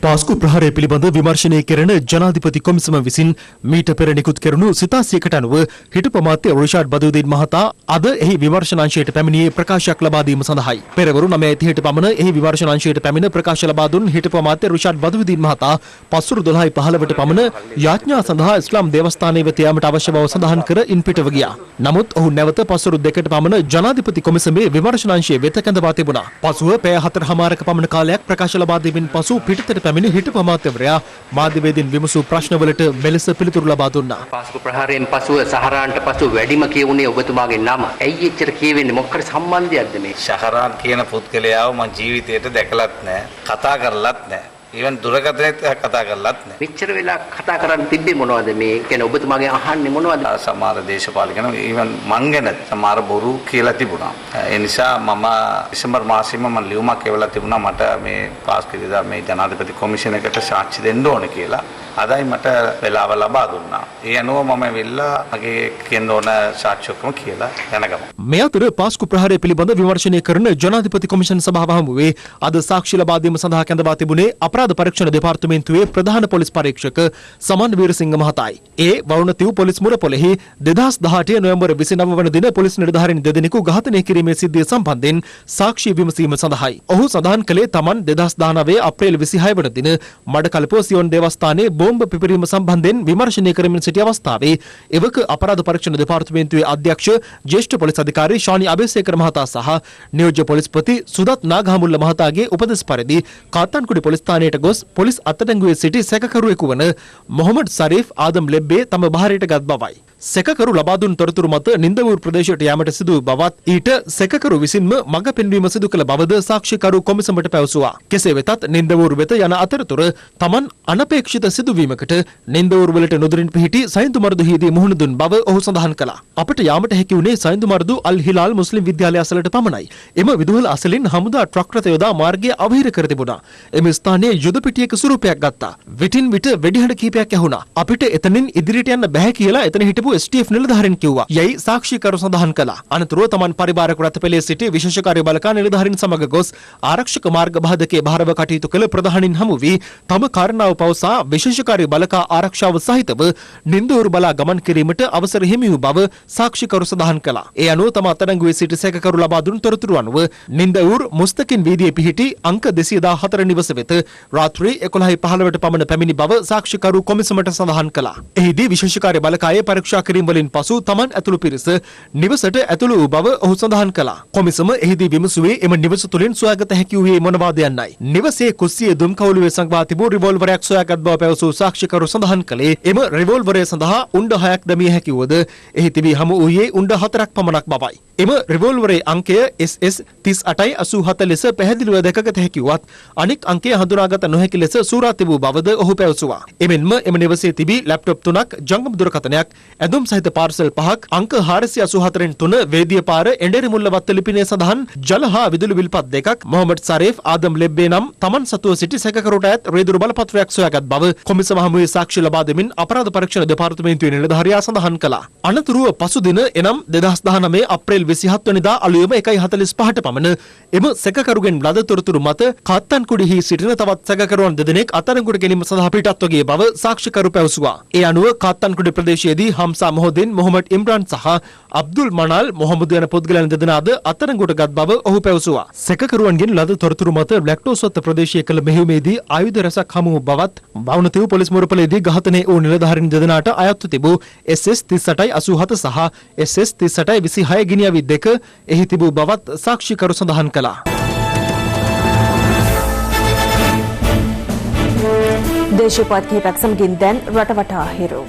පාස්කු ප්‍රහාරය පිළිබඳ විමර්ශනය කරන ජනාධිපති කොමිසම විසින් මීට පෙර නිකුත් කෙරුණු සිතාසියකට අනුව හිටපු අමාත්‍ය රිෂාඩ් බදියුදීන් මහතා අද එහි විමර්ශනාංශයට පැමිණියේ ප්‍රකාශයක් ලබා දීම සඳහායි. පෙරවරු 9:30ට පමණ එහි විමර්ශනාංශයට පැමිණ ප්‍රකාශ ලබා දුන් හිටපු අමාත්‍ය රිෂාඩ් බදියුදීන් මහතා පස්වරු 12:15ට පමණ යාඥා සඳහා ඉස්ලාම් දේවස්ථානයේ වෙත යාමට අවශ්‍ය බව සඳහන් කර ඉන් පිටව ගියා. නමුත් ඔහු නැවත පස්වරු 2ට පමණ ජනාධිපති කොමිසමේ විමර්ශනාංශයේ වෙත කැඳවා තිබුණා. පසුව පැය 4:00ක පමණ කාලයක් ප්‍රකාශ ලබා දීමින් පසු පිටතට පැමිණ හිටපු අමාත්‍යවරයා මාධ්‍යවේදීන් විමසූ ප්‍රශ්නවලට මෙලෙස පිළිතුරු ලබා දුන්නා. පාස්කු ප්‍රහාරයෙන් පසුව සහරාන්ට පසු වැඩිම කියවුනේ ඔබතුමාගේ නම. ඇයි එච්චර කියවෙන්නේ? මොකක්ද සම්බන්ධයක්ද මේ? ශහරාන් කියන පුද්ගලයාව මම ජීවිතේට දැකලත් නැහැ, කතා කරලත් නැහැ. ඊවන් දුරකථනයේත් කතා කරලත් නැහැ. මෙච්චර වෙලා කතා කරන් තිබ්බේ මොනවද මේ? කියන්නේ ඔබතුමාගේ අහන්නේ මොනවද? සමහර දේශපාලකයන් ඊවන් මං ගැන සමහර බොරු කියලා තිබුණා. ඒ නිසා මම දෙසැම්බර් මාසෙම මම ලියුමක් එවලා තිබුණා මට මේ පාස්කු ඉරිදා මේ ජනාධිපති කොමිෂන් එකට සාක්ෂි දෙන්න ඕන කියලා. අදයි මට වෙලාව ලබා දුන්නා. ඒ අනුව මම වෙලා මගේ කියන්න ඕන සාක්ෂි ඔක්කොම කියලා දැනගමු. මේ අතර පාස්කු ප්‍රහාරය පිළිබඳ විමර්ශනය කරන ජනාධිපති කොමිෂන් සභාව හමුවේ අද සාක්ෂි ලබා දීම සඳහා කැඳවා තිබුණේ අපරාධ පරීක්ෂණ දෙපාර්තමේන්තුවේ ප්‍රධාන පොලිස් පරීක්ෂක සමන් වීරසිංහ මහතායි. ඒ වවුනතිව් පොලිස් මුරපොලෙහි 2018 නොවැම්බර් 29 වන දින පොලිස් නිලධාරීන් දෙදෙනෙකු ඝාතනය කිරීමේ සිද්ධිය සම්බන්ධයෙන් සාක්ෂි විමසීම සඳහායි. ඔහු සඳහන් කළේ තමන් 2019 අප්‍රේල් 26 වන දින මඩකලපුව සියොන් දේවස්ථානයේ බෝම්බ පිපිරීම සම්බන්ධයෙන් විමර්ශනය කරමින් සිටි අවස්ථාවේ එවක අපරාධ පරීක්ෂණ දෙපාර්තමේන්තුවේ අධ්‍යක්ෂ ජ්‍යෙෂ්ඨ පොලිස් අධිකාරී ශානි අබේසේකර මහතා සහ නියෝජ්‍ය පොලිස්පති සුදත් නාගහමුල්ල මහතාගේ උපදෙස් පරිදි කාත්තාන්කුඩි පොලිස් ස්ථානයට ගොස් පොලිස් අත්අඩංගුවේ සිටි සැකකරුවෙකු වන මොහමඩ් සරීෆ් ආදම් ලෙබ්බේ තම බහරයට ගත් බවයි. සැකකරු ලබා දුන් තොරතුරු මත නින්දවූර් ප්‍රදේශයට යාමට සිදු බවත් ඊට සැකකරු විසින්ම මඟ පෙන්වීම සිදු කළ බවද සාක්ෂිකරු කොමිසමට පැවසුවා. කෙසේ වෙතත් නින්දවූර් වෙත යන අතරතුර තමන් අනපේක්ෂිත සිදුවීමකට නින්දවූර් වලට නොදරින් පිහිටි සයින්තු මර්දුහිදී මුහුණ දුන් බව ඔහු සඳහන් කළා. අපට යාමට හැකි වුණේ සයින්තු මර්දු අල් හිලාල් මුස්ලිම් විද්‍යාලය අසලට පමණයි. එම විදුහල අසලින් හමුදා ට්‍රක් රථ යොදා මාර්ගය අවහිර කර තිබුණා. එම ස්ථානයේ යුද පිටියක ස්වරූපයක් ගත්තා. විටින් විට වෙඩිහඬ කීපයක් ඇහුණා. අපිට එතනින් ඉදිරියට යන්න බැහැ කියලා එතන හිටපු STF නිලධාරීන් කිව්වා. යයි සාක්ෂිකරු සඳහන් කළා. අනතුරුව තමන් පරිබාරක රථපෙළේ සිටි විශේෂකාර්ය බළකා නිලධාරීන් සමග ගොස් ආරක්ෂක මාර්ග බාධකයේ භාරව කටයුතු කළ ප්‍රධානීන් හමු වී තම කාරණාව පවසා විශේෂකාර්ය බළකා ආරක්ෂාව සහිතව නින්දවූර් බලා ගමන් කිරීමට අවසර හිමි වූ බව සාක්ෂිකරු සඳහන් කළා. ඒ අනුව තම අත්අඩංගුවේ සිටි සැකකරු ලබා දුන් තොරතුරු අනුව නින්දවූර් මුස්තකින් වීදියේ පිහිටි අංක 214 නිවස වෙත රාත්‍රී 11:15ට පමණ පැමිණි බව සාක්ෂිකරු කොමිසමට සඳහන් කළා. එහිදී විශේෂකාර්ය බළකායේ පරීක්ෂා කිරීම වලින් පසු තමන් ඇතුළු පිරිස නිවසට ඇතුළු වූ බව ඔහු සඳහන් කළා. කොමිසම එහිදී විමසුවේ එම නිවස තුළින් සොයාගත හැකි වූයේ මොනවාද යන්නයි. නිවසේ කුස්සියේ දුම් කවුළුවේ සංගවා තිබූ රිවෝල්වරයක් සොයාගත් බව පැවසූ සාක්ෂිකරු සඳහන් කළේ එම රිවෝල්වරය සඳහා උණ්ඩ 6ක් දැමිය හැකි වුවද එහි තිබී හමු වූයේ උණ්ඩ 4ක් පමණක් බවයි. එම රිවෝල්වරේ අංකය SS 3887 ලෙස පැහැදිලිව දැකගත හැකි වුවත් අනෙක් අංකය හඳුනාගත නොහැකි ලෙස සූරා තිබූ බවද ඔහු පැවසුවා. එමෙන්ම එම නිවසේ තිබී ලැප්ටොප් 3ක්, ජංගම දුරකථනයක්, ඇඳුම් සහිත පාර්සල් 5ක්, අංක 484න් 3 වේදිය පාර එඬරි මුල්ල වත්ත ලිපිනේ සඳහන් ජල හා විදුලි විල්පත් දෙකක්, මොහමඩ් සරීෆ් ආදම් ලෙබ්බේ නම් තමන් සතුව සිටි සැකකරුට ඈත් රේදුරු බලපත්‍රයක් සොයාගත් බව කොමිසම හමුවේ සාක්ෂි ලබා දෙමින් අපරාධ පරීක්ෂණ දෙපාර්තමේන්තුවේ නිලධාරියා සඳහන් කළා. අනතුරුව පසු දින එනම් 2019 අප්‍රේල් 27 වෙනිදා අලුයම 1:45ට පමණ එම සැකකරුගෙන් ලද තොරතුරු මත කාත්තාන්කුඩිහි සිටින තවත් සැකකරුවන් දෙදෙනෙක් අත්අඩංගුවට ගැනීම සඳහා පිටත්ව ගිය බව සාක්ෂිකරු පැවසුවා. ඒ අනුව කාත්තාන්කුඩි ප්‍රදේශයේදී හම්සා මොහොදින්, මොහමඩ් ඉම්රාන් සහ අබ්දුල් මනාල් මොහමුද් යන පුද්ගලයන් දෙදෙනාද අත්අඩංගුවට ගත් බව ඔහු පැවසුවා. සැකකරුවන්ගෙන් ලද තොරතුරු මත බ්ලැක්ටෝස්වත්ත ප්‍රදේශයේ කළ මෙහෙයුමේදී ආයුධ රැසක් හමු වූ බවත්, වවුනතිව් පොලිස් මුරපොලේදී ඝාතනය වූ නිලධාරීන් දෙදෙනාට අයත්ව තිබූ SS 3887 සහ SS 3826 ගිනි අවි දෙක එහි තිබූ බවත් සාක්ෂිකරු සඳහන් කළා. දේශපාලන කිහිපයක් සමගින් දැන් රටවටා හිරු.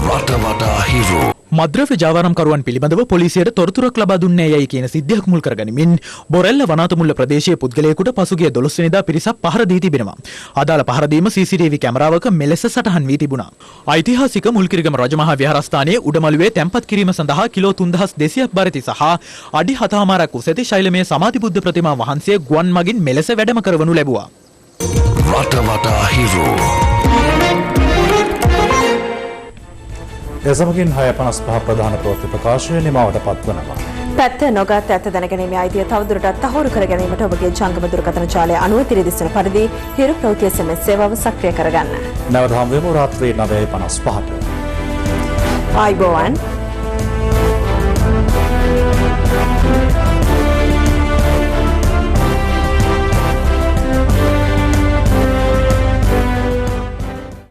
රටවටා හිරු. මද්‍රව්‍ය ජාවාරම්කරුවන් පිළිබඳව පොලිසියට තොරතුරක් ලබා දුන්නේ යයි කියන සිද්ධියක් මුල් කරගනිමින් බොරැල්ල වනාතුමුල්ල ප්‍රදේශයේ පුද්ගලයෙකුට පසුගිය 12 වෙනිදා පිරිසක් පහර දී තිබෙනවා. අදාළ පහර දීම CCTV කැමරාවක මෙලෙස සටහන් වී තිබුණා. ඓතිහාසික මුල්කිරිගම රජමහා විහාරස්ථානයේ උඩමළුවේ තැන්පත් කිරීම සඳහා කිලෝ 3200ක් බරති සහ අඩි 7මාරක් උස ඇති ශෛලමය සමාධි බුද්ධ ප්‍රතිමා වහන්සේ ගුවන් මගින් මෙලෙස වැඩම කරවනු ලැබුවා. රට වටා හිරෝ එසමගින් 6:55 ප්‍රධාන ප්‍රවෘත්ති ප්‍රකාශය නිමවට පත්වනවා. පැත්ත නොගත් ඇත්ත දැනගැනීමේ අයිතිය තවදුරටත් තහවුරු කර ගැනීමට ඔබගේ ජංගම දුරකථන ජාලය අනුව තිරදිස්සන පරිදි හිරු ප්‍රවෘත්ති SMS සේවාව සක්‍රිය කරගන්න. නැවත හමු වෙමු රාත්‍රී 9:55ට. ආයිබෝවන්.